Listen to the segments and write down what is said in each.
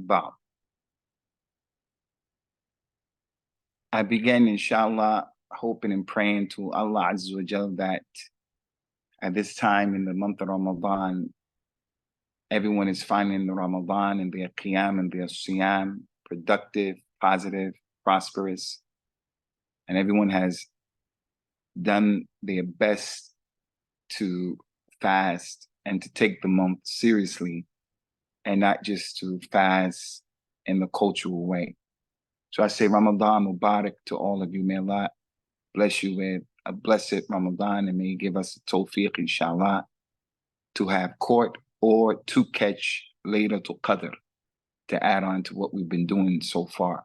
بعض. I begin, inshallah, hoping and praying to Allah Azza wa Jal that at this time in the month of Ramadan, everyone is finding the Ramadan and their qiyam and their siyam productive, positive, prosperous, and everyone has done their best to fast and to take the month seriously and not just to fast in the cultural way. So I say Ramadan Mubarak to all of you. May Allah bless you with a blessed Ramadan and may He give us the tawfiq, inshallah, to have court or to catch Laylatul Qadr, to add on to what we've been doing so far.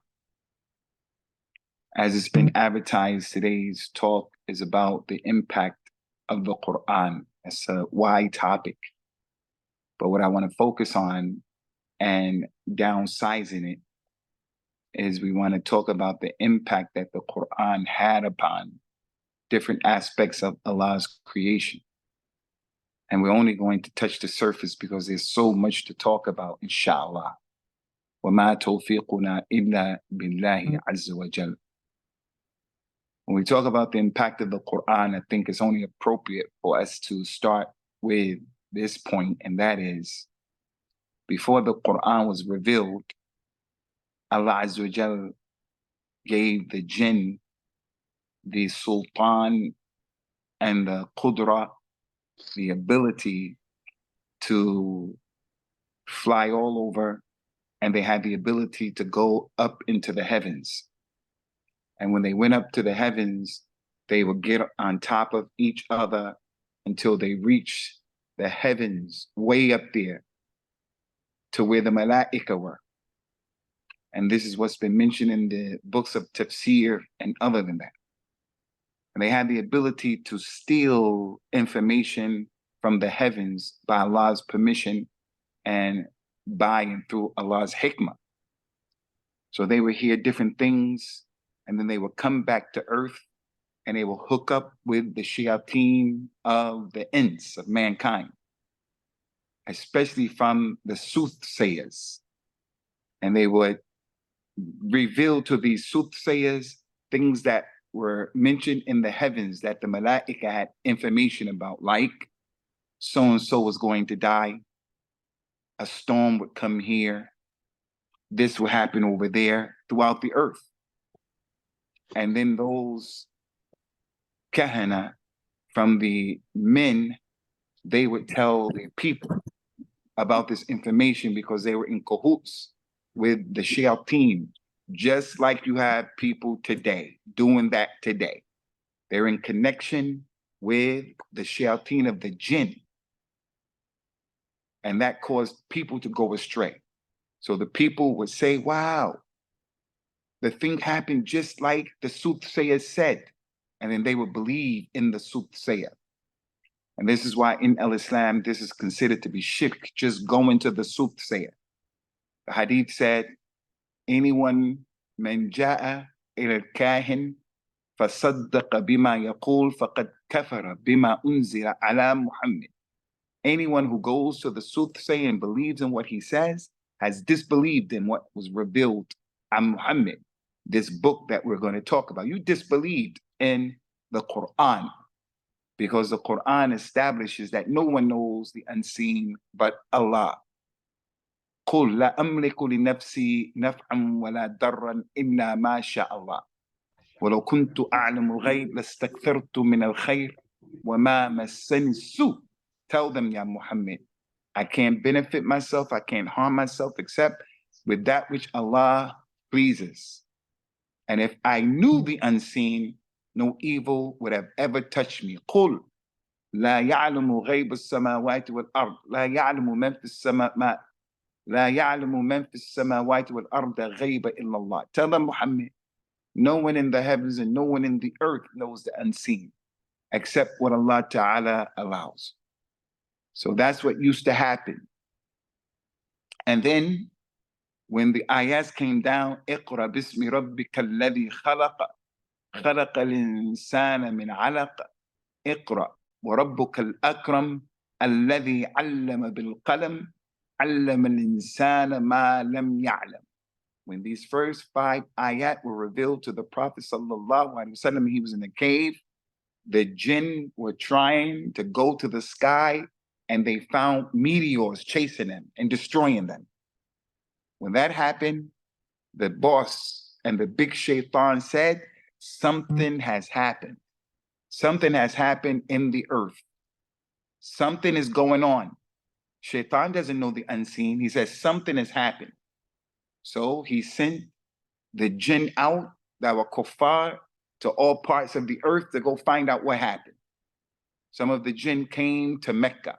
As it's been advertised, today's talk is about the impact of the Quran. It's a wide topic, but what I want to focus on and downsizing it is we want to talk about the impact that the Quran had upon different aspects of Allah's creation. And we're only going to touch the surface because there's so much to talk about, inshallah. وَمَا تَوْفِيقُنَا إِلَّا بِاللَّهِ عَزَّ وَجَلَّ. When we talk about the impact of the Quran, I think it's only appropriate for us to start with this point, and that is, before the Quran was revealed, Allah Azza wa Jal gave the jinn the sultan and the qudra, the ability to fly all over, and they had the ability to go up into the heavens. And when they went up to the heavens, they would get on top of each other until they reached the heavens way up there to where the malaika were. And this is what's been mentioned in the books of tafsir and other than that. And they had the ability to steal information from the heavens by Allah's permission and by and through Allah's hikmah. So they would hear different things, and then they would come back to earth and they will hook up with the shayateen of the ins of mankind, especially from the soothsayers. And they would reveal to these soothsayers things that were mentioned in the heavens that the malaika had information about, like so-and-so was going to die, a storm would come here, this will happen over there throughout the earth. And then those kahana from the men, they would tell the people about this information because they were in cahoots with the shayateen, just like you have people today doing that today. They're in connection with the shayateen of the jinn. And that caused people to go astray. So the people would say, wow, the thing happened just like the soothsayer said. And then they would believe in the soothsayer. And this is why in Al-Islam, this is considered to be shirk, just going to the soothsayer. The hadith said, anyone man ja'a ila al-kahin fasaddaqa bima yaqul faqad kafara bima unzila ala Muhammad. Anyone who goes to the soothsayer and believes in what he says has disbelieved in what was revealed on Muhammad, this book that we're going to talk about. You disbelieved in the Quran because the Quran establishes that no one knows the unseen but Allah. قُلْ لَا أَمْلِكُ لِنَفْسِي نَفْعًا وَلَا ضَرًّا إِلَّا مَا شَاءَ اللَّهُ وَلَوْ كُنْتُ أَعْلَمُ الْغَيْبَ لَاسْتَكْثَرْتُ مِنَ الْخَيْرِ وَمَا مَسَّنِي السُّوءُ. Tell them, Ya Muhammad, I can't benefit myself, I can't harm myself except with that which Allah pleases. And if I knew the unseen, no evil would have ever touched me. قُلْ لَا يَعْلَمُ غَيْبَ السَّمَاوَاتِ وَالْأَرْضِ لَا يَعْلَمُ مَنْ فِي السَّمَاءِ لا يعلم من في السماوات والأرض غيب إلا الله. Tell them, Muhammad, no one in the heavens and no one in the earth knows the unseen except what Allah Ta'ala allows. So that's what used to happen. And then when the ayahs came down, اقرأ باسم ربك الذي خلق خلق الإنسان من علق اقرأ وربك الأكرم الذي علم بالقلم عَلَّمَ الْإِنسَانَ مَا لَمْ يَعْلَمْ. When these first 5 ayat were revealed to the Prophet sallallahu alaihi wasallam, he was in the cave. The jinn were trying to go to the sky, and they found meteors chasing them and destroying them. When that happened, the boss and the big shaitan said, something has happened. Something has happened in the earth. Something is going on. Shaitan doesn't know the unseen. He says something has happened. So he sent the jinn out that were kuffar to all parts of the earth to go find out what happened. Some of the jinn came to Mecca.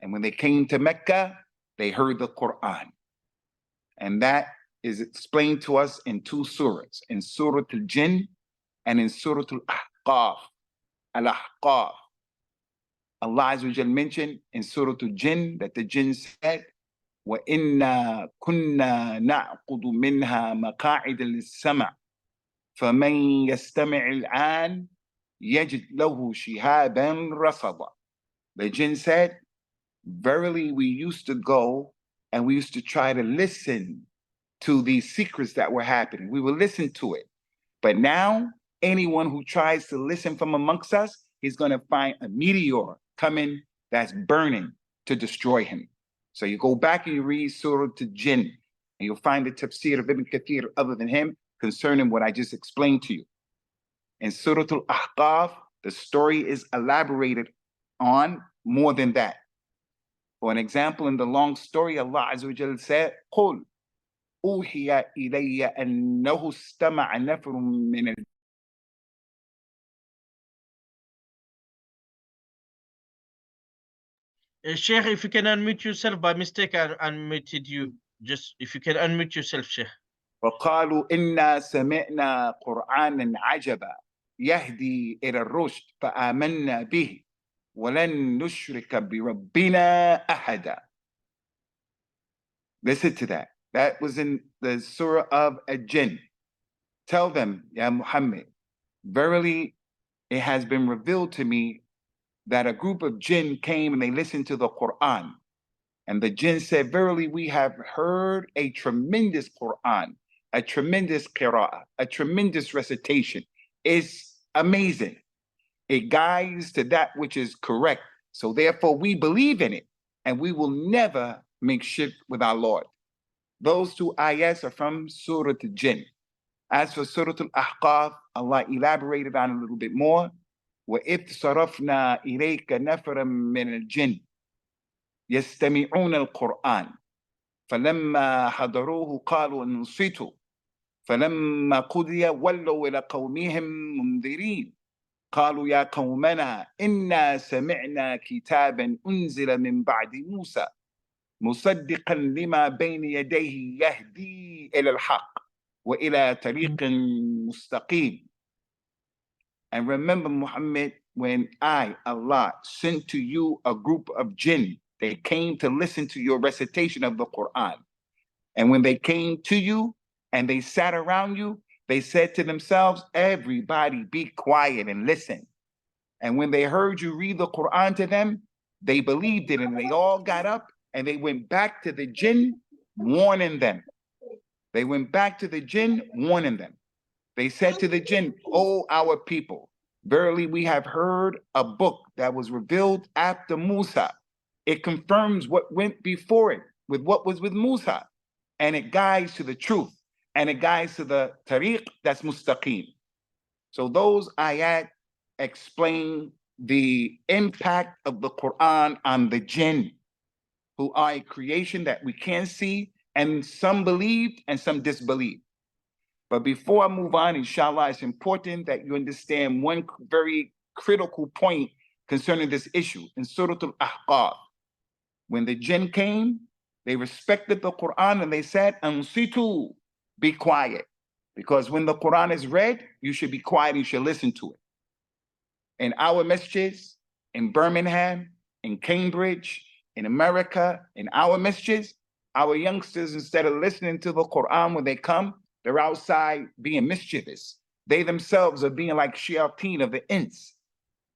And when they came to Mecca, they heard the Quran. And that is explained to us in 2 surahs, in Surah Al-Jinn and in Surah Al-Ahqaf. Al-Ahqaf. Allah Azza wa Jal mentioned in Surah Al-Jinn that the jinn said, وَإِنَّا كُنَّا نَعْقُدُ مِنْهَا مَقَاعِدَ لِلسَّمَعِ فَمَنْ يَسْتَمِعِ الْآنِ يَجِدْ لَهُ شِهَابًا رَصَدًا. The jinn said, verily we used to go and we used to try to listen to these secrets that were happening. We would listen to it. But now, anyone who tries to listen from amongst us, he's going to find a meteor coming that's burning to destroy him. So you go back and you read Surah Al-Jinn, and you'll find the tafsir of Ibn Kathir other than him concerning what I just explained to you. In Surah Al-Ahqaf, the story is elaborated on more than that. For an example, in the long story, Allah Azza wa Jalla said, قُلْ أُوحِيَ إِلَيَّ أَنَّهُ اسْتَمَعَ نَفْرٌ مِنَ Sheikh, if you can unmute yourself, by mistake I unmuted you. Just if you can unmute yourself, Sheikh. وَقَالُوا إِنَّا سَمِعْنَا قُرْآنًا عَجَبًا يَهْدِي إِلَى الرُّشْدِ فَآمَنَّا بِهِ وَلَن نُشْرِكَ بِرَبِّنَا أَحَدًا. Listen to that. That was in the Surah of Al-Jinn. Tell them, Ya Muhammad, verily it has been revealed to me that a group of jinn came and they listened to the Quran. And the jinn said, verily we have heard a tremendous Quran, a tremendous qira'ah, a tremendous recitation. It's amazing. It guides to that which is correct. So therefore we believe in it and we will never make shirk with our Lord. Those 2 ayats are from Surah Al-Jinn. As for Surah Al-Ahqaf, Allah elaborated on it a little bit more. وَإِذْ صَرَفْنَا إِلَيْكَ نَفْرًا مِنَ الْجِنِّ يَسْتَمِعُونَ الْقُرْآنَ فَلَمَّا حَضَرُوهُ قَالُوا أَنصِتُوا فَلَمَّا قُضِيَ وَلَّوْا إِلَى قَوْمِهِمْ مُنذِرِينَ قالوا يا قومنا إنا سمعنا كتابا أنزل من بعد موسى مصدقا لما بين يديه يهدي إلى الحق وإلى طريق مستقيم. And remember, Muhammad, when I, Allah, sent to you a group of jinn, they came to listen to your recitation of the Quran. And when they came to you and they sat around you, they said to themselves, everybody be quiet and listen. And when they heard you read the Quran to them, they believed it and they all got up and they went back to the jinn, warning them. They went back to the jinn, warning them. They said to the jinn, "O our people, verily we have heard a book that was revealed after Musa. It confirms what went before it with what was with Musa, and it guides to the truth, and it guides to the tariq that's mustaqim." So those ayat explain the impact of the Quran on the jinn, who are a creation that we can't see, and some believed and some disbelieved. But before I move on, inshallah, it's important that you understand one very critical point concerning this issue. In Surah Al-Ahqaf, when the jinn came, they respected the Quran and they said, "Ansitu, be quiet." Because when the Quran is read, you should be quiet, you should listen to it. In our masjids, in Birmingham, in Cambridge, in America, in our masjids, our youngsters, instead of listening to the Quran when they come, they're outside being mischievous. They themselves are being like shayateen of the ins.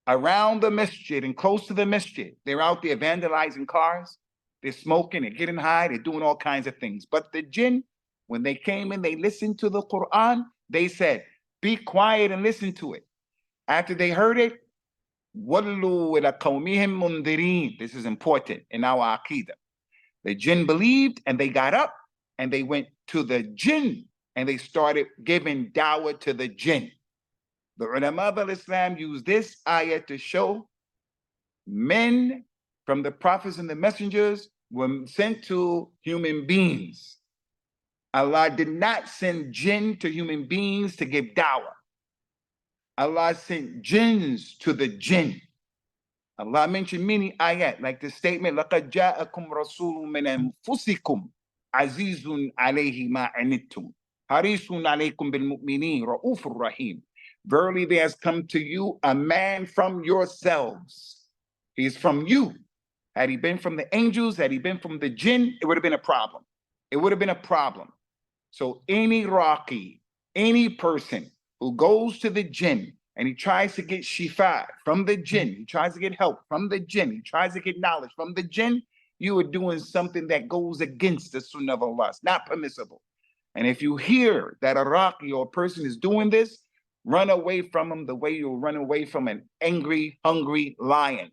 Around the masjid and close to the masjid, they're out there vandalizing cars. They're smoking, they're getting high, they're doing all kinds of things. But the jinn, when they came in, they listened to the Quran, they said, be quiet and listen to it. After they heard it, وَلُّوا إِلَى قَوْمِهِمْ مُنذِرِينَ. This is important in our Aqidah. The jinn believed and they got up and they went to the jinn and they started giving dawah to the jinn. The ulama of Islam use this ayah to show men from the prophets and the messengers were sent to human beings. Allah did not send jinn to human beings to give dawah. Allah sent jinns to the jinn. Allah mentioned many ayat, like the statement, لَقَدْ جَاءَكُمْ رَسُولٌ مِّنْ أَنفُسِكُمْ عَزِيزٌ عَلَيْهِ مَا عَنِتُّمْ حَرِيصٌ عَلَيْكُمْ بِالْمُؤْمِنِينَ رَؤُوفٌ رَحِيمٌ. Verily there has come to you a man from yourselves. He's from you. Had he been from the angels, had he been from the jinn, it would have been a problem. It would have been a problem. So any Raqi, any person who goes to the jinn and he tries to get shifa from the jinn, he tries to get help from the jinn, he tries to get knowledge from the jinn, you are doing something that goes against the sunnah of Allah. It's not permissible. And if you hear that a Raqi or a person is doing this, run away from him the way you'll run away from an angry, hungry lion.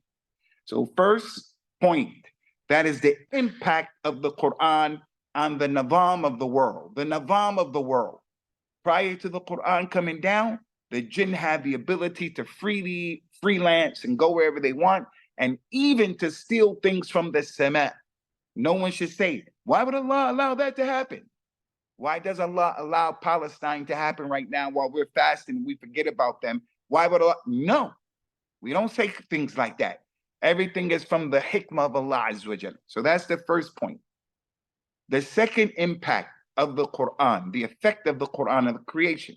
So first point, that is the impact of the Quran on the Navam of the world. The Navam of the world. Prior to the Quran coming down, the jinn had the ability to freely freelance and go wherever they want, and even to steal things from the Sama. No one should say, why would Allah allow that to happen? Why does Allah allow Palestine to happen right now while we're fasting and we forget about them? Why would Allah? No, we don't say things like that. Everything is from the hikmah of Allah Azza wa Jal. So that's the first point. The second impact of the Quran, the effect of the Quran of the creation,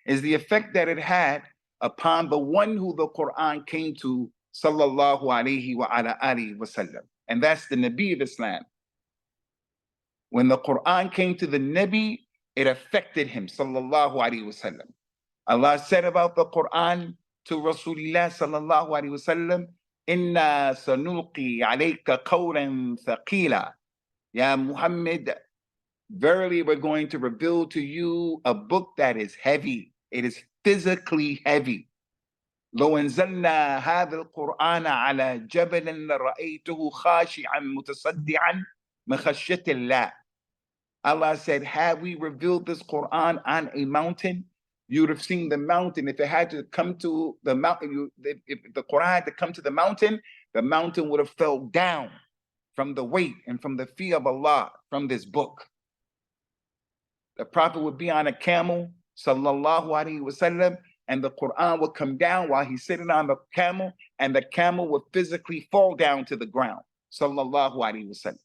is the effect that it had upon the one who the Quran came to, sallallahu alayhi wa ala alihi wa sallam. And that's the Nabi of Islam. When the Quran came to the Nabi, it affected him, sallallahu alayhi wa sallam. Allah said about the Quran to Rasulullah sallallahu alayhi wa sallam, Inna sanulqi alayka qawlan thaqila. Ya Muhammad, verily we're going to reveal to you a book that is heavy. It is physically heavy. لو أنزلنا هذا القرآن على جبل لرأيته خاشعا متصدعا من خشية الله. Allah said, had we revealed this Quran on a mountain, you would have seen the mountain. If it had to come to the mountain, if the Quran had to come to the mountain would have fell down from the weight and from the fear of Allah from this book. The Prophet would be on a camel, sallallahu alaihi wasallam, and the Quran would come down while he's sitting on the camel, and the camel would physically fall down to the ground, sallallahu alaihi wasallam.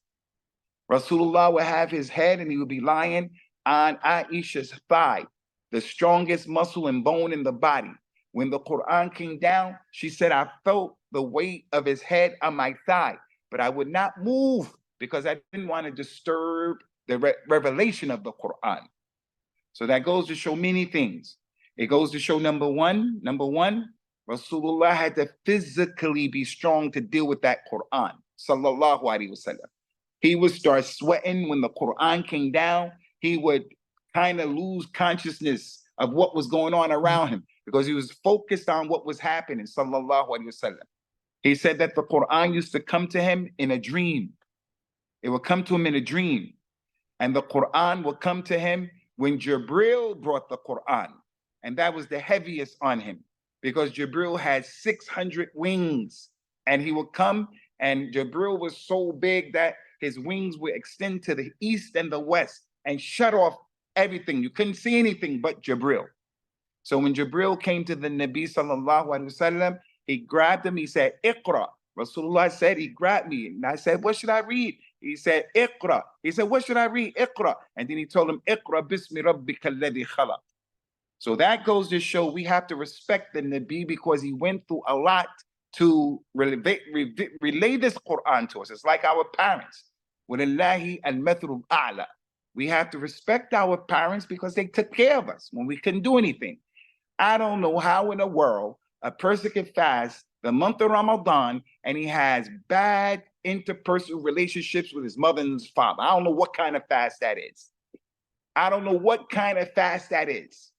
Rasulullah would have his head and he would be lying on Aisha's thigh, the strongest muscle and bone in the body. When the Quran came down, she said, I felt the weight of his head on my thigh, but I would not move because I didn't want to disturb the revelation of the Quran. So that goes to show many things. It goes to show number one, Rasulullah had to physically be strong to deal with that Quran, sallallahu alaihi wasallam. He would start sweating when the Quran came down. He would kind of lose consciousness of what was going on around him because he was focused on what was happening, sallallahu alaihi wasallam. He said that the Quran used to come to him in a dream. It would come to him in a dream. And the Quran would come to him when Jibril brought the Quran. And that was the heaviest on him because Jibril had 600 wings. And he would come, and Jibril was so big that his wings would extend to the east and the west and shut off everything. You couldn't see anything but Jibril. So when Jibril came to the Nabi sallallahu alaihi wasallam, he grabbed him. He said, Iqra. Rasulullah said, he grabbed me. And I said, what should I read? He said, Iqra. He said, what should I read? Iqra. And then he told him, Iqra bismi rabbika alladhi khalaq. So that goes to show we have to respect the Nabi because he went through a lot to relay this Quran to us. It's like our parents. وَلِلَّهِ الْمَثْلُ الْأَعْلَى. We have to respect our parents because they took care of us when we couldn't do anything. I don't know how in the world a person can fast the month of Ramadan and he has bad interpersonal relationships with his mother and his father. I don't know what kind of fast that is. I don't know what kind of fast that is.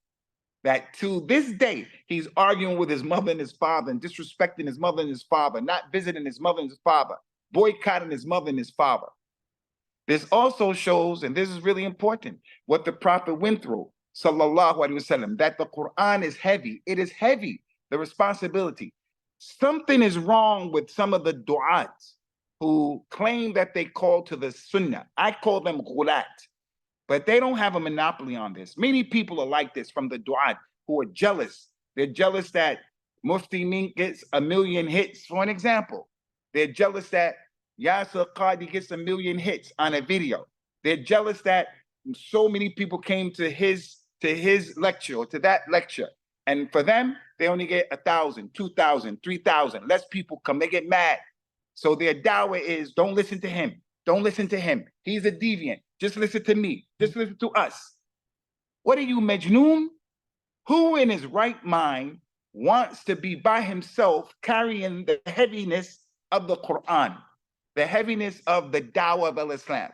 That to this day, he's arguing with his mother and his father and disrespecting his mother and his father, not visiting his mother and his father, boycotting his mother and his father. This also shows, and this is really important, what the Prophet went through, sallallahu alaihi wasallam, that the Quran is heavy. It is heavy, the responsibility. Something is wrong with some of the du'ats who claim that they call to the sunnah. I call them ghulat, but they don't have a monopoly on this. Many people are like this from the du'at who are jealous. They're jealous that Mufti Mink gets 1 million hits, for an example. They're jealous that Yasser Qadi gets 1 million hits on a video. They're jealous that so many people came to his lecture or to that lecture. And for them, they only get 1,000, 2,000, 3,000. Less people come, they get mad. So their dawah is, don't listen to him. Don't listen to him. He's a deviant. Just listen to me. Just listen to us. What are you, Majnoon? Who in his right mind wants to be by himself carrying the heaviness of the Quran, the heaviness of the dawah of al-Islam?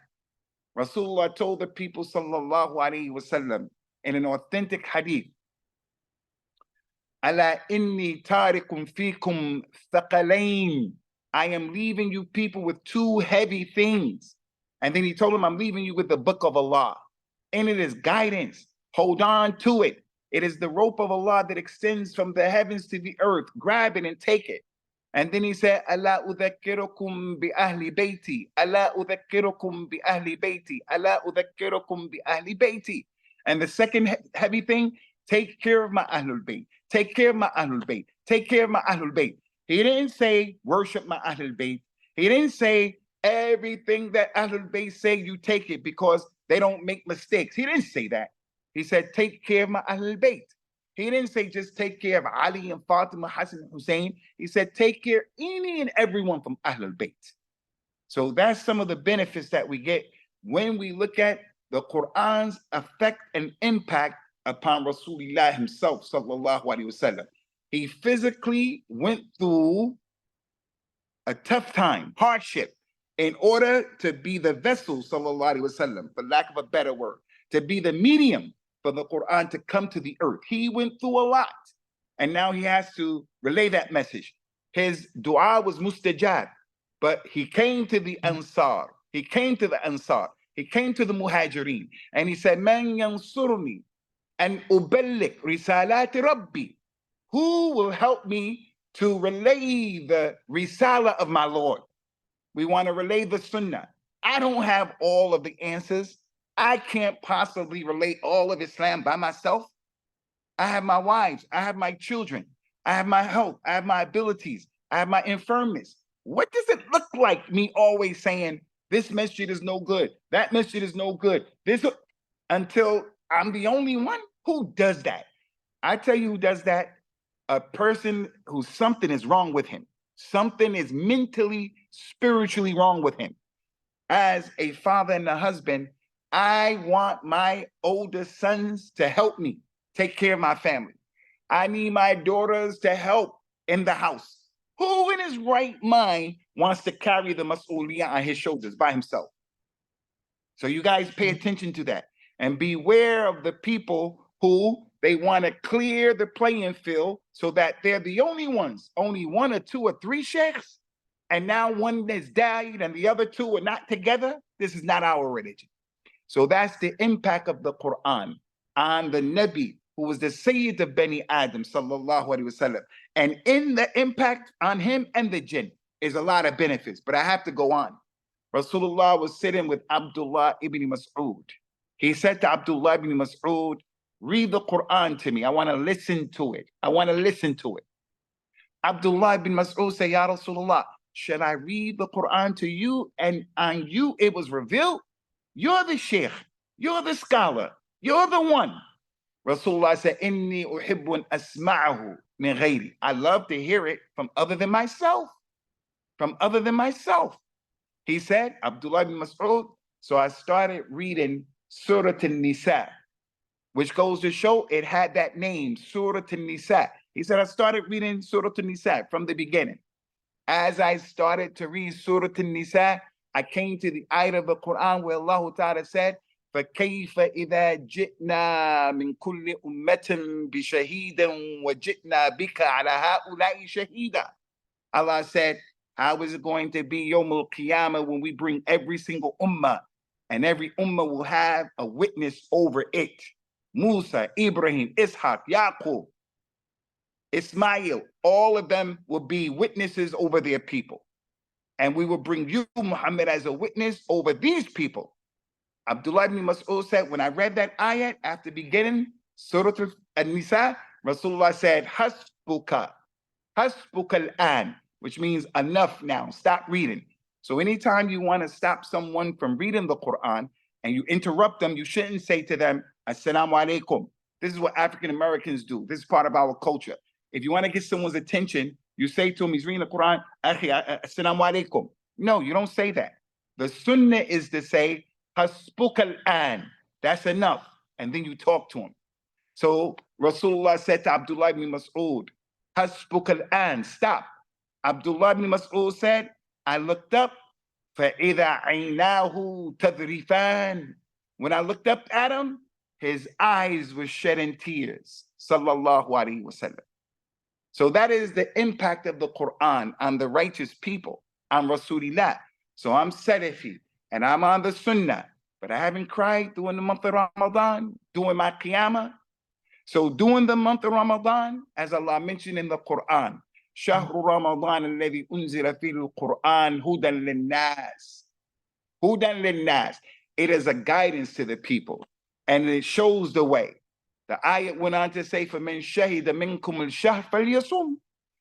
Rasulullah told the people, sallallahu alaihi wasallam, in an authentic hadith, Ala inni tarikum fikum thaqalain. I am leaving you people with 2 heavy things. And then he told them, I'm leaving you with the book of Allah. And it is guidance. Hold on to it. It is the rope of Allah that extends from the heavens to the earth. Grab it and take it. And then he said, Ala udhakkirukum bi ahli bayti. Ala udhakkirukum bi ahli bayti. Ala udhakkirukum bi ahli bayti. And the second heavy thing, take care of my Ahlul Bayt. Take care of my Ahlul Bayt. Take care of my Ahlul Bayt. He didn't say, worship my Ahlul Bayt. He didn't say, everything that Ahlul Bayt say, you take it because they don't make mistakes. He didn't say that. He said, take care of my Ahlul Bayt. He didn't say just take care of Ali and Fatima, Hassan and Hussein. He said, take care of any and everyone from Ahlul Bayt. So that's some of the benefits that we get when we look at the Quran's effect and impact upon Rasulullah himself, sallallahu alaihi wasallam. He physically went through a tough time, hardship, in order to be the vessel, sallallahu alaihi wasallam, for lack of a better word, to be the medium for the Quran to come to the earth. He went through a lot, and now he has to relay that message. His dua was mustajab, but he came to the Ansar. He came to the Ansar. He came to the Muhajirin, and he said, Man yansurni an uballik risalati Rabbi. Who will help me to relay the risala of my Lord? We want to relay the sunnah. I don't have all of the answers. I can't possibly relate all of Islam by myself. I have my wives. I have my children. I have my health. I have my abilities. I have my infirmities. What does it look like me always saying, this masjid is no good, that masjid is no good, this, until I'm the only one? Who does that? I tell you who does that. A person who something is wrong with him. Something is mentally, spiritually wrong with him. As a father and a husband, I want my older sons to help me take care of my family. I need my daughters to help in the house. Who in his right mind wants to carry the mas'uliyah on his shoulders by himself? So you guys pay attention to that and beware of the people who they want to clear the playing field so that they're the only ones, only 1 or 2 or 3 sheikhs, and now one has died and the other 2 are not together. This is not our religion. So that's the impact of the Quran on the Nabi, who was the Sayyid of Bani Adam, sallallahu alaihi wasallam. And in the impact on him and the jinn is a lot of benefits, but I have to go on. Rasulullah was sitting with Abdullah ibn Mas'ud. He said to Abdullah ibn Mas'ud, read the Quran to me. I want to listen to it. I want to listen to it. Abdullah ibn Mas'ud said, Ya Rasulullah, should I read the Quran to you and on you it was revealed? You're the sheikh. You're the scholar. You're the one. Rasulullah said, Inni uhibbun asma'ahu min ghayri. I love to hear it from other than myself. From other than myself. He said, Abdullah ibn Mas'ud, so I started reading Surah An-Nisa, which goes to show it had that name, Surah An-Nisa. He said, I started reading Surah An-Nisa from the beginning. As I started to read Surah An-Nisa, I came to the ayat of the Quran where Allah Ta'ala said, فَكَيْفَ إِذَا جِئْنَا مِنْ كُلِّ أُمَّةٍ بِشَهِيدٍ وَجِئْنَا بِكَ عَلَى هَؤُلَاءِ شَهِيدًا. Allah said, how is it going to be Yawm al-Qiyamah when we bring every single ummah, and every ummah will have a witness over it? Musa, Ibrahim, Ishaq, Yaqub, Ismail, all of them will be witnesses over their people. And we will bring you, Muhammad, as a witness over these people. Abdullah ibn Mas'ud said, when I read that ayat after beginning Surah An-Nisa, Rasulullah said, Hasbuka, Hasbuka al-an, which means enough now, stop reading. So anytime you want to stop someone from reading the Quran and you interrupt them, you shouldn't say to them, Assalamu alaikum. This is what African Americans do. This is part of our culture. If you want to get someone's attention, you say to him, he's reading the Quran, Assalamu alaikum. No, you don't say that. The sunnah is to say, Hasbuka al-an. That's enough. And then you talk to him. So Rasulullah said to Abdullah ibn Mas'ud, Hasbuka al-an, stop. Abdullah ibn Mas'ud said, I looked up, فَإِذَا عَيْنَاهُ تَذْرِفَانِ. When I looked up at him, his eyes were shedding tears. Sallallahu alaihi wasallam. So that is the impact of the Quran on the righteous people, on Rasulullah. So I'm Salafi, and I'm on the Sunnah, but I haven't cried during the month of Ramadan, doing my Qiyamah. So during the month of Ramadan, as Allah mentioned in the Quran, شهر رمضان الذي أنزل فيه القرآن هدى للناس. هدى للناس. It is a guidance to the people, and it shows the way. The ayat went on to say, فَمَنْ شَهِدَ مِنْكُمُ الشَّهْرَ فَلْيَصُمْ.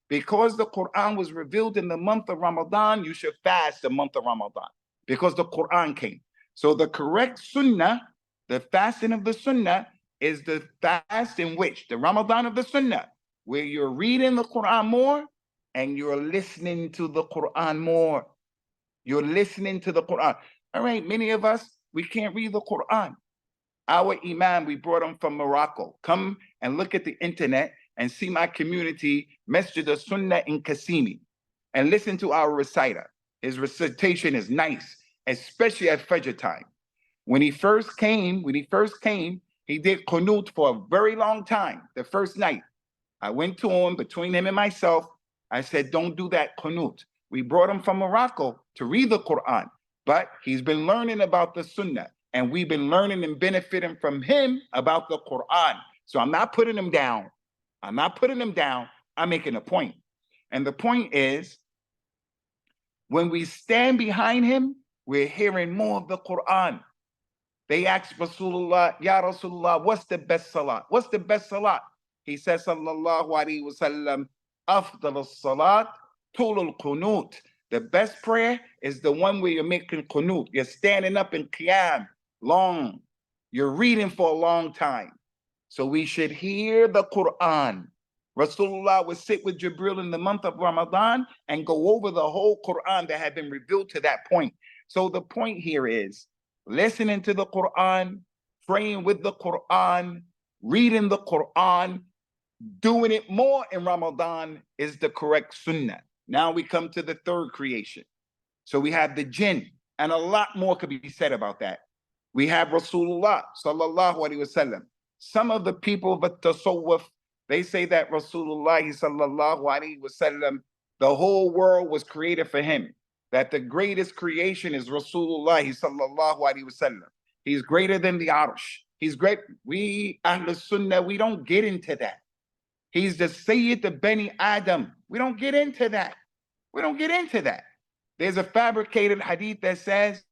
Because the Quran was revealed in the month of Ramadan, you should fast the month of Ramadan, because the Quran came. So the correct sunnah, the fasting of the sunnah, is the fast in which? The Ramadan of the sunnah, where you're reading the Quran more and you're listening to the Quran more. You're listening to the Quran. All right, many of us, we can't read the Quran. Our imam, we brought him from Morocco. Come and look at the internet and see my community, Masjid al-Sunnah in Qasimi, and listen to our reciter. His recitation is nice, especially at Fajr time. When he first came, he did qunut for a very long time, the first night. I went to him, between him and myself, I said, don't do that qunut. We brought him from Morocco to read the Quran, but he's been learning about the Sunnah, and we've been learning and benefiting from him about the Quran. So I'm not putting him down. I'm making a point. And the point is, when we stand behind him, we're hearing more of the Quran. They asked Rasulullah, Ya Rasulullah, what's the best salat? What's the best salat? He says, Sallallahu Alaihi Wasallam, Afdal as-salat, tul al-qunut. The best prayer is the one where you're making qunut. You're standing up in qiyam, long. You're reading for a long time. So we should hear the Quran. Rasulullah would sit with Jibril in the month of Ramadan and go over the whole Quran that had been revealed to that point. So the point here is listening to the Quran, praying with the Quran, reading the Quran, doing it more in Ramadan is the correct sunnah. Now we come to the third creation. So we have the jinn, and a lot more could be said about that. We have Rasulullah sallallahu alaihi wasallam. Some of the people of At-Tasawwuf, they say that Rasulullah sallallahu alaihi wasallam, the whole world was created for him. That the greatest creation is Rasulullah sallallahu alaihi wasallam. He's greater than the Arsh. He's great. We Ahl Sunnah, we don't get into that. He's the Sayyid of Bani Adam. We don't get into that. There's a fabricated hadith that says,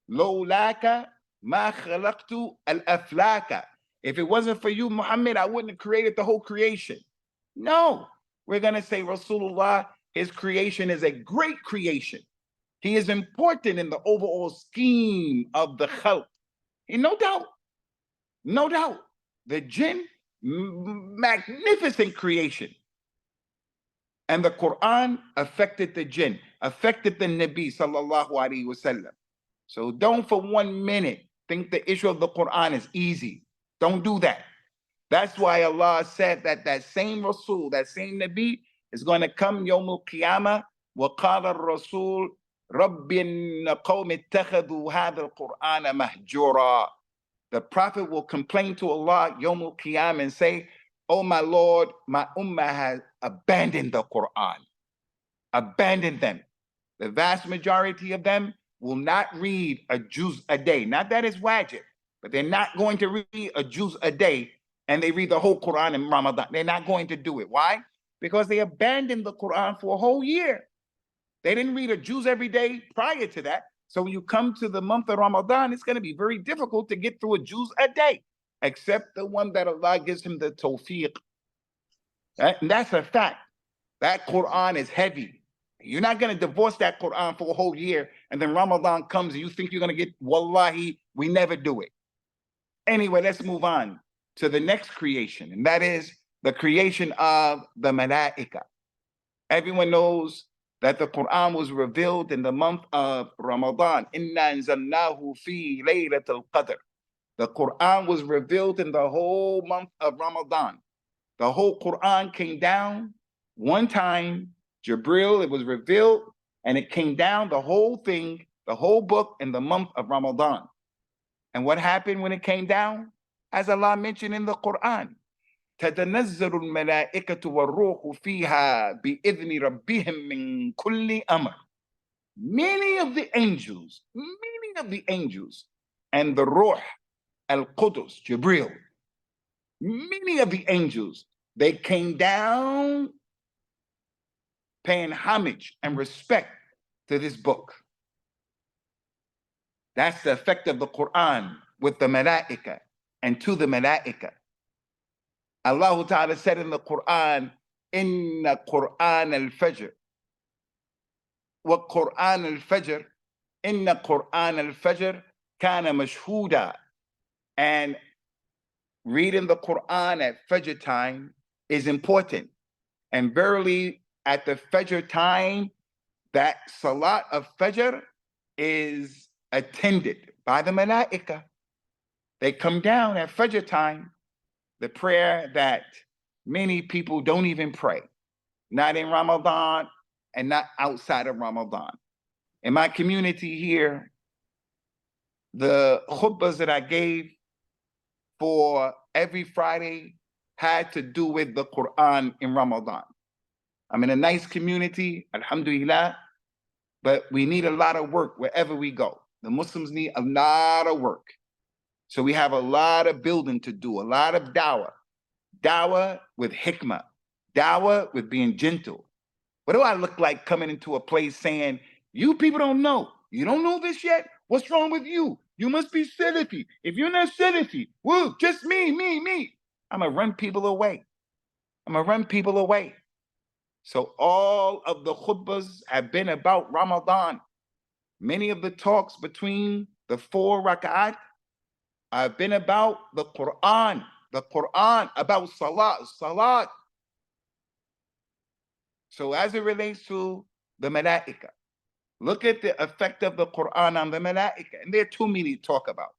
Lo laka ma khalaqtu al-aflaka. If it wasn't for you, Muhammad, I wouldn't have created the whole creation. No, we're going to say Rasulullah, his creation is a great creation. He is important in the overall scheme of the khalq. And no doubt, the jinn, magnificent creation. And the Quran affected the jinn, affected the Nabi sallallahu alaihi wasallam. So don't for 1 minute think the issue of the Quran is easy. Don't do that. That's why Allah said that that same Rasul, that same Nabi is going to come Yawm al-Qiyamah وقال الرسول رب إن قوم اتخذوا هذا القرآن مهجورا. The Prophet will complain to Allah Yawm al-Qiyam and say, oh my Lord, my ummah has abandoned the Quran. Abandoned them. The vast majority of them will not read a juz a day. Not that it's wajib, but they're not going to read a juz a day and they read the whole Quran in Ramadan. They're not going to do it. Why? Because they abandoned the Quran for a whole year. They didn't read a juz every day prior to that. So when you come to the month of Ramadan, it's going to be very difficult to get through a juz a day, except the one that Allah gives him the tawfiq. And that's a fact. That Quran is heavy. You're not going to divorce that Quran for a whole year, and then Ramadan comes and you think you're going to get, wallahi, we never do it. Anyway, let's move on to the next creation, and that is the creation of the Malaika. Everyone knows that the Quran was revealed in the month of Ramadan. Inna anzalnahu fi laylatul qadr. The Quran was revealed in the whole month of Ramadan. The whole Quran came down one time, Jibril, it was revealed, and it came down, the whole thing, the whole book in the month of Ramadan. And what happened when it came down? As Allah mentioned in the Quran, تتنزل الملائكة والروح فيها بإذن ربهم من كل أمر. Many of the angels, and the Ruh, Al-Qudus, Jibril, many of the angels, they came down paying homage and respect to this book. That's the effect of the Quran with the Malaika and to the Malaika. Allah Ta'ala said in the Quran, Inna Quran al-Fajr. Wa Quran al-Fajr. Inna Quran al-Fajr kana mashhuda. And reading the Quran at Fajr time is important. And verily, at the Fajr time, that Salat of Fajr is attended by the Malaika. They come down at Fajr time, the prayer that many people don't even pray, not in Ramadan and not outside of Ramadan. In my community here, the khutbahs that I gave for every Friday had to do with the Quran in Ramadan. I'm in a nice community, alhamdulillah, but we need a lot of work wherever we go. The Muslims need a lot of work. So we have a lot of building to do, a lot of dawah. Dawah with hikmah, dawah with being gentle. What do I look like coming into a place saying, you people don't know. You don't know this yet? What's wrong with you? You must be Salafi. If you're not Salafi, woo, just me. I'm going to run people away. So all of the khutbahs have been about Ramadan. Many of the talks between the 4 rak'at have been about the Quran, about salat. So as it relates to the Malaika, look at the effect of the Quran on the Malaika. And there are too many to talk about.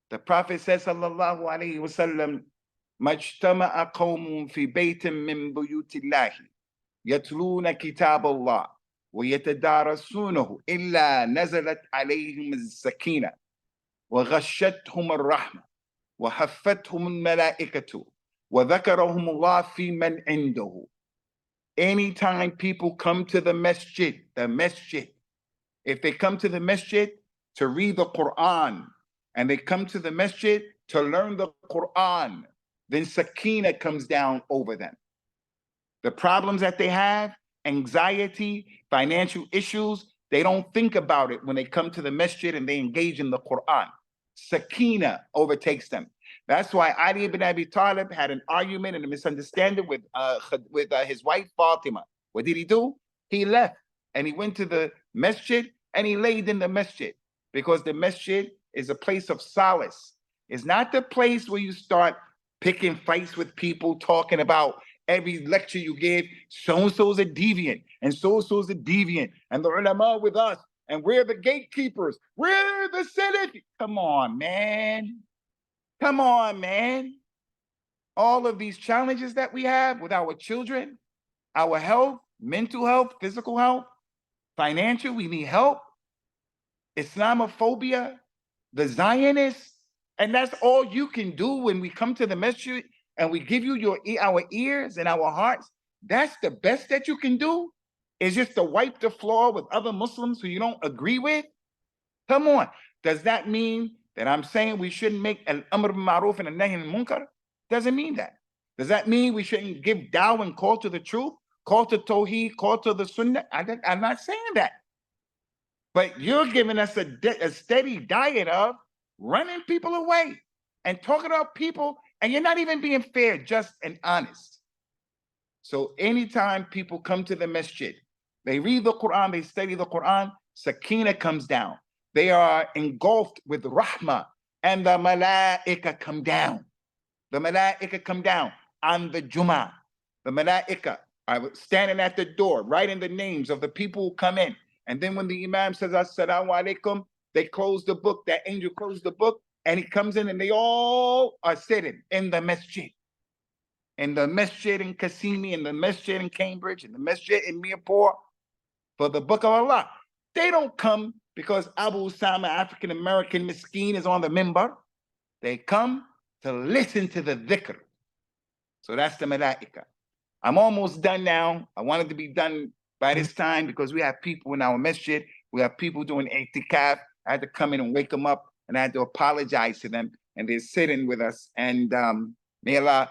The Prophet says, sallallahu alayhi wasallam, majtama'a qawmun fi baytin min buyutillahi, yatluna kitab Allah, wa yatadarasunahu illa nazalat alayhim as-sakina, wa ghashatuhum ar-rahma, wa haffathum al-malaikatu, wa dhakarahum Allah fi man indahu. Anytime people come to the masjid, if they come to the masjid to read the Quran, and they come to the masjid to learn the Quran, then sakina comes down over them. The problems that they have, anxiety, financial issues, they don't think about it when they come to the masjid and they engage in the Quran. Sakina overtakes them. That's why Ali ibn Abi Talib had an argument and a misunderstanding with his wife Fatima. What did he do? He left and he went to the masjid and he laid in the masjid, because the masjid is a place of solace. It's not the place where you start picking fights with people, talking about every lecture you give, so-and-so's a deviant, and so-and-so's a deviant, and the ulama with us, and we're the gatekeepers, we're the Salafi. Come on, man. All of these challenges that we have with our children, our health, mental health, physical health, financial, we need help, Islamophobia, the Zionists, and that's all you can do when we come to the masjid and we give you our ears and our hearts. That's the best that you can do, is just to wipe the floor with other Muslims who you don't agree with. Come on. Does that mean that I'm saying we shouldn't make al-amr bil ma'ruf and al-nahy anil munkar? Doesn't mean that. Does that mean we shouldn't give dawah and call to the truth, call to tawheed, call to the sunnah? I'm not saying that. But you're giving us a steady diet of running people away and talking about people, and you're not even being fair, just, and honest. So anytime people come to the masjid, they read the Quran, they study the Quran, sakina comes down. They are engulfed with rahmah, and the malaika come down. The malaika come down on the Jummah. The malaika are standing at the door, writing the names of the people who come in. And then when the imam says, Assalamu alaikum, they close the book, that angel closed the book, and he comes in and they all are sitting in the masjid. In the masjid in Qasimi, in the masjid in Cambridge, in the masjid in Mirpur, for the book of Allah. They don't come because Abu Usamah, African-American miskeen, is on the minbar. They come to listen to the dhikr. So that's the malaika. I'm almost done now. I wanted to be done by this time because we have people in our masjid. We have people doing i'tikaf. I had to come in and wake them up, and I had to apologize to them, and they're sitting with us, and may Allah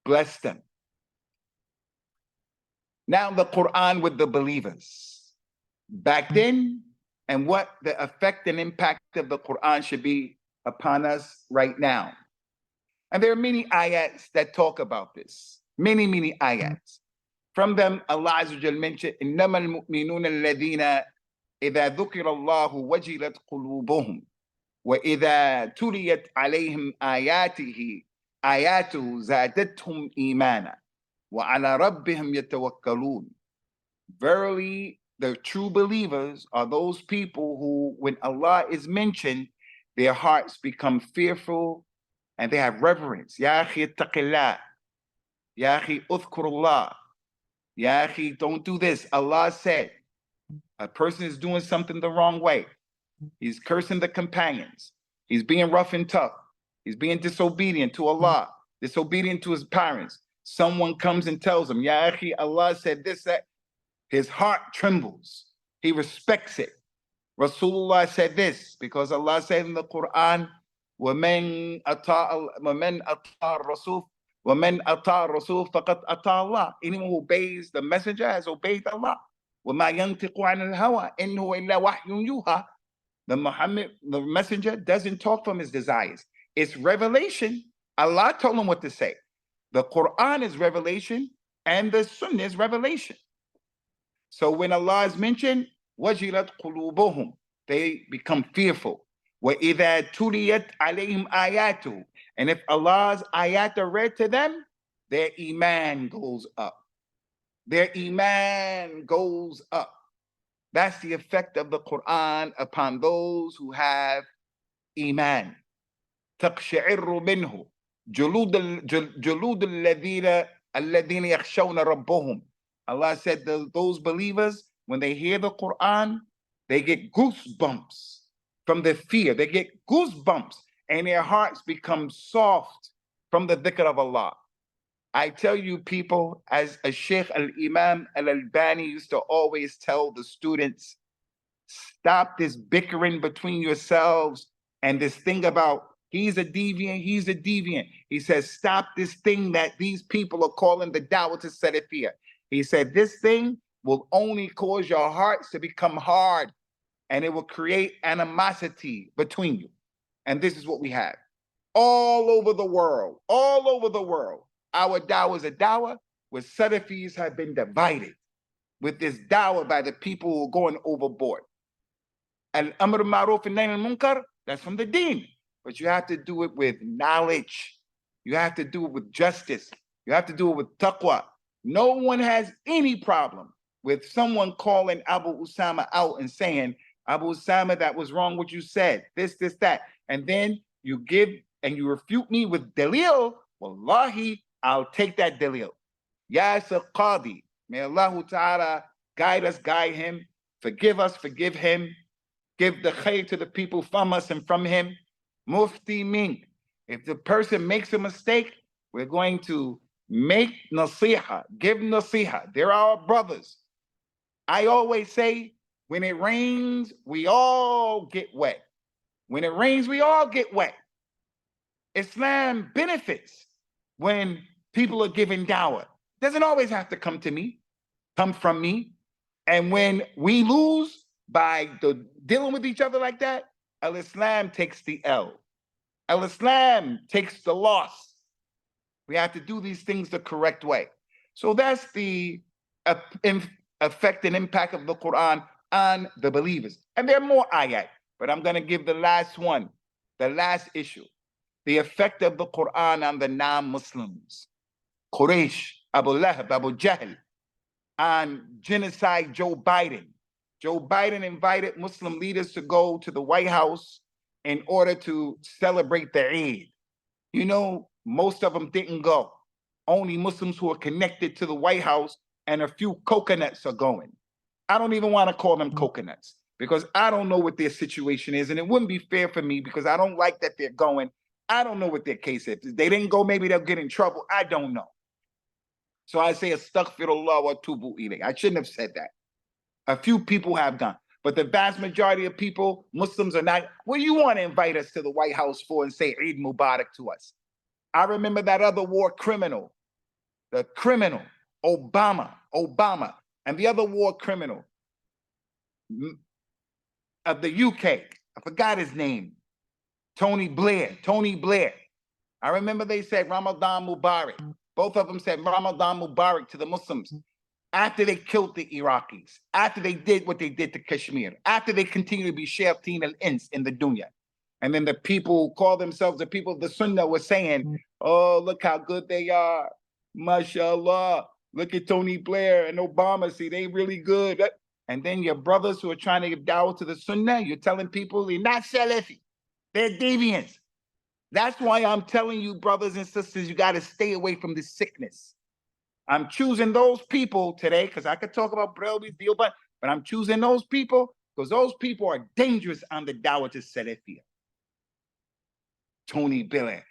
bless them. Now the Quran with the believers. Back then, and what the effect and impact of the Quran should be upon us right now. And there are many ayats that talk about this. Many, many ayats. From them, Allah Azza wa Jal mentioned, إِنَّمَا الْمُؤْمِنُونَ الَّذِينَ إِذَا ذُكِرَ اللَّهُ وَجِلَتْ قُلُوبُهُم وَإِذَا تُلِيَتْ عَلَيْهِمْ آيَاتُهُ زَادَتْهُمْ إِيمَانًا وَعَلَى رَبِّهِمْ يَتَوَكَّلُونَ. Verily, the true believers are those people who, when Allah is mentioned, their hearts become fearful and they have reverence. Ya akhi ittaqillah. Ya akhi udhkurullah. Ya akhi, don't do this. Allah said, a person is doing something the wrong way. He's cursing the companions. He's being rough and tough. He's being disobedient to Allah, disobedient to his parents. Someone comes and tells him, Ya akhi, Allah said this, that. His heart trembles. He respects it. Rasulullah said this because Allah said in the Quran, وَمَنْ أَطَاعَ الرَّسُولَ وَمَنْ أَطَاعَ الرَّسُولَ فَقَدْ أَطَاعَ اللَّهِ. Anyone who obeys the messenger has obeyed Allah. وَمَا يَنْطِقُ عَنِ الْهَوَىٰ إِنْ هُوَ إِلَّا وَحْيٌ يُوحَىٰ. The messenger doesn't talk from his desires. It's revelation. Allah told him what to say. The Quran is revelation and the Sunnah is revelation. So when Allah is mentioned, wajilat qulubuhum, they become fearful. وَإِذَا تُلِيَتْ عَلَيْهِمْ آيَاتُهُ, and if Allah's ayat are read to them, their iman goes up. Their iman goes up. That's the effect of the Quran upon those who have iman. تَقْشَعِرُّ مِنْهُ جُلُودُ الَّذِينَ يَخْشَوْنَ رَبَّهُمْ. Allah said those believers, when they hear the Quran, they get goosebumps from the fear. They get goosebumps and their hearts become soft from the dhikr of Allah. I tell you people, as a Shaykh al-Imam al-Albani used to always tell the students, stop this bickering between yourselves and this thing about he's a deviant, he's a deviant. He says, stop this thing that these people are calling the dawah to salafiyah. He said, this thing will only cause your hearts to become hard and it will create animosity between you. And this is what we have. All over the world, all over the world, our dawah is a dawah where Salafis have been divided with this dawah by the people who are going overboard. Al-Amr Ma'ruf and Nahy al-Munkar, that's from the deen. But you have to do it with knowledge. You have to do it with justice. You have to do it with taqwa. No one has any problem with someone calling Abu Usamah out and saying, Abu Usamah, that was wrong what you said, this, that. And then you give and you refute me with dalil, wallahi, I'll take that dalil. Ya Qadi, May Allah Ta'ala guide us, guide him, forgive us, forgive him, give the khair to the people from us and from him. Mufti Mink. If the person makes a mistake, we're going to make nasiha, give nasiha. They're our brothers. I always say, when it rains, we all get wet. When it rains, we all get wet. Islam benefits when people are given dawah. Doesn't always have to come to me, come from me. And when we lose by dealing with each other like that, Al-Islam takes the L. Al-Islam takes the loss. We have to do these things the correct way. So that's the effect and impact of the Quran on the believers. And there are more ayat, but I'm going to give the last one, the last issue. The effect of the Quran on the non-Muslims. Quraysh, Abu Lahab, Abu Jahl, on genocide Joe Biden. Joe Biden invited Muslim leaders to go to the White House in order to celebrate the Eid. You know, most of them didn't go. Only Muslims who are connected to the White House and a few coconuts are going. I don't even want to call them coconuts because I don't know what their situation is, and it wouldn't be fair for me because I don't like that they're going. I don't know what their case is. If they didn't go, maybe they'll get in trouble. I don't know. So I say astaghfirullah wa tubu ilayh. I shouldn't have said that. A few people have gone, but the vast majority of people, Muslims, are not. What do you want to invite us to the White House for and say Eid Mubarak to us? I remember that other war criminal, the criminal, Obama, and the other war criminal of the UK. I forgot his name. Tony Blair. I remember they said Ramadan Mubarak. Both of them said Ramadan Mubarak to the Muslims after they killed the Iraqis, after they did what they did to Kashmir, after they continue to be shayateen al-ins in the dunya. And then the people who call themselves the people of the Sunnah were saying, oh, look how good they are. MashaAllah. Look at Tony Blair and Obama. See, they really good. And then your brothers who are trying to give dawah to the Sunnah, you're telling people they're not Salafi. They're deviants. That's why I'm telling you, brothers and sisters, you got to stay away from this sickness. I'm choosing those people today because I could talk about Brelby's deal, but I'm choosing those people because those people are dangerous on the dawah to Salafiyah. Tony Blair,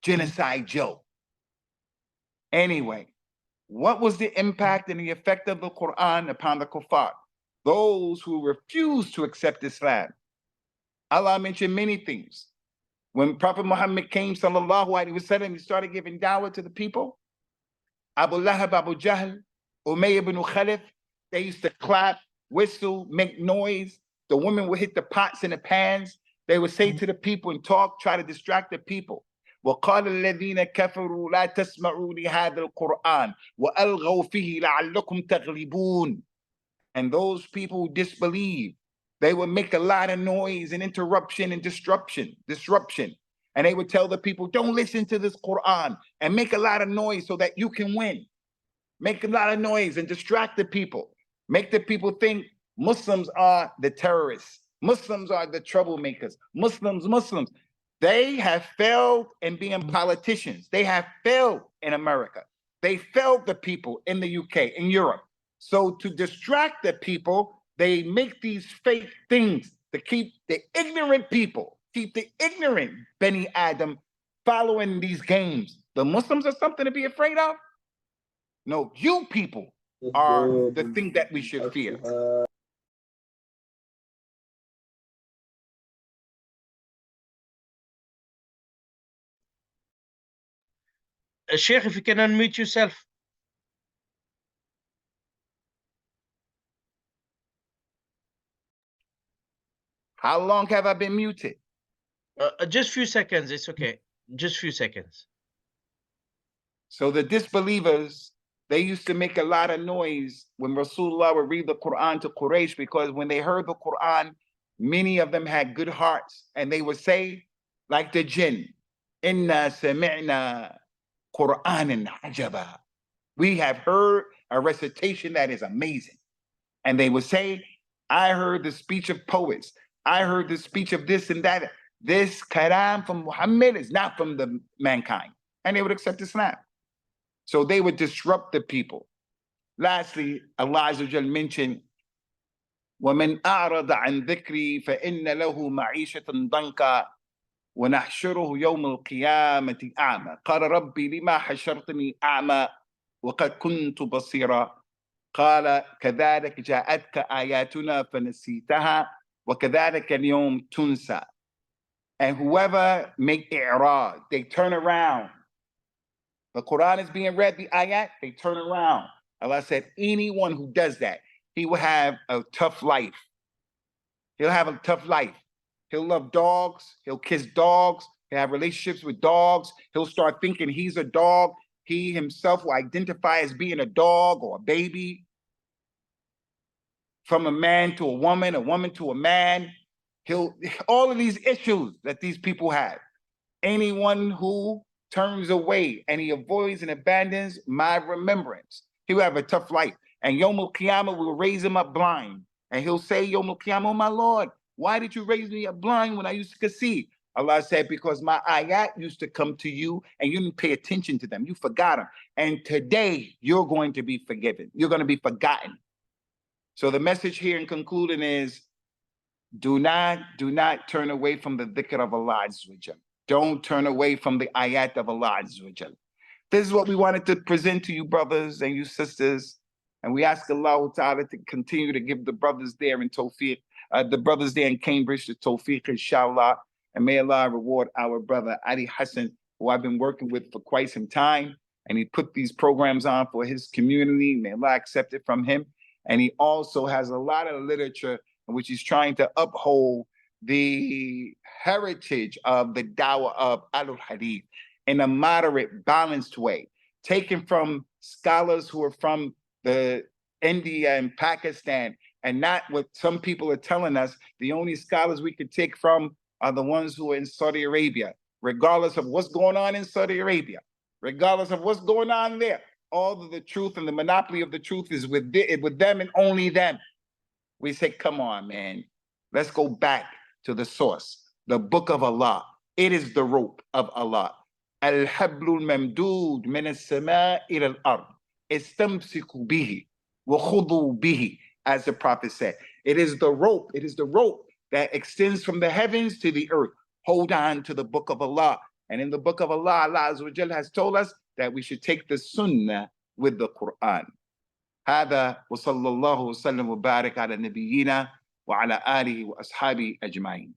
Genocide Joe. Anyway, what was the impact and the effect of the Quran upon the kuffar? Those who refused to accept Islam. Allah mentioned many things. When Prophet Muhammad came, sallallahu alaihi wasallam, he started giving dawah to the people. Abu Lahab, Abu Jahl, Umayy ibn Khalif, they used to clap, whistle, make noise. The women would hit the pots and the pans. They would say to the people and talk, try to distract the people. وَقَالَ الَّذِينَ كَفَرُوا لَا تَسْمَعُوا لِهَذَا الْقُرْآنِ وَأَلْغَوْا فِيهِ لَعَلَّكُمْ تَغْلِبُونَ. And those people who disbelieve, they would make a lot of noise and interruption and disruption. And they would tell the people, don't listen to this Quran and make a lot of noise so that you can win. Make a lot of noise and distract the people. Make the people think Muslims are the terrorists. Muslims are the troublemakers. Muslims. They have failed in being politicians. They have failed in America. They failed the people in the UK, in Europe. So to distract the people, they make these fake things to keep the ignorant people, keep the ignorant Beni Adam following these games. The Muslims are something to be afraid of? No, you people are the thing that we should fear. Shaykh, if you can unmute yourself. How long have I been muted? Just few seconds, it's okay. Just few seconds. So the disbelievers, they used to make a lot of noise when Rasulullah would read the Quran to Quraysh, because when they heard the Quran, many of them had good hearts, and they would say, like the jinn, Inna sami'na Qur'anan ajaba. We have heard a recitation that is amazing. And they would say, I heard the speech of poets. I heard the speech of this and that. This Quran from Muhammad is not from the mankind. And they would accept Islam. So they would disrupt the people. Lastly, Allah Azza wa Jal mentioned, وَمَنْ أَعْرَضَ عَنْ ذِكْرِي فَإِنَّ لَهُ مَعِيشَةً ضَنْكًا ونحشره يوم القيامة أعمى قال ربي لما حشرتني أعمى وقد كنت بصيرا قال كذلك جاءتك آياتنا فنسيتها وكذلك اليوم تنسى. And whoever make i'rad, they turn around. The Quran is being read, the ayat, they turn around. Allah said, anyone who does that, he will have a tough life. He'll have a tough life. He'll love dogs. He'll kiss dogs. He'll have relationships with dogs. He'll start thinking he's a dog. He himself will identify as being a dog or a baby. From a man to a woman to a man. All of these issues that these people have. Anyone who turns away and he avoids and abandons my remembrance, he will have a tough life. And Yom Al-Qiyamah will raise him up blind. And he'll say, Yom Al-Qiyamah, oh my Lord, why did you raise me up blind when I used to see? Allah said, because my ayat used to come to you and you didn't pay attention to them. You forgot them. And today you're going to be forgiven. You're going to be forgotten. So the message here in concluding is, do not turn away from the dhikr of Allah Azza wa Jal. Don't turn away from the ayat of Allah Azza wa Jal. This is what we wanted to present to you, brothers and you sisters. And we ask Allah Ta'ala to continue to give the brothers there in Tawfiq, the brothers there in Cambridge, the Tawfiq, inshallah. And may Allah reward our brother Ali Hassan, who I've been working with for quite some time. And he put these programs on for his community. May Allah accept it from him. And he also has a lot of literature in which he's trying to uphold the heritage of the dawah of Al-Hadith in a moderate, balanced way, taken from scholars who are from the India and Pakistan, and not what some people are telling us. The only scholars we could take from are the ones who are in Saudi Arabia, regardless of what's going on in Saudi Arabia, regardless of what's going on there. All of the truth and the monopoly of the truth is with them and only them. We say, come on, man. Let's go back to the source, the book of Allah. It is the rope of Allah. Al-hablul mamdood min as-sama' ila al-ard. Istamsiku bihi wa khudu bihi, as the Prophet said. It is the rope that extends from the heavens to the earth. Hold on to the book of Allah. And in the book of Allah, Allah Azza wa Jalla has told us that we should take the sunnah with the Quran. هذا وصلى الله وسلم وبارك على نبينا وعلى آله وأصحابه أجمعين.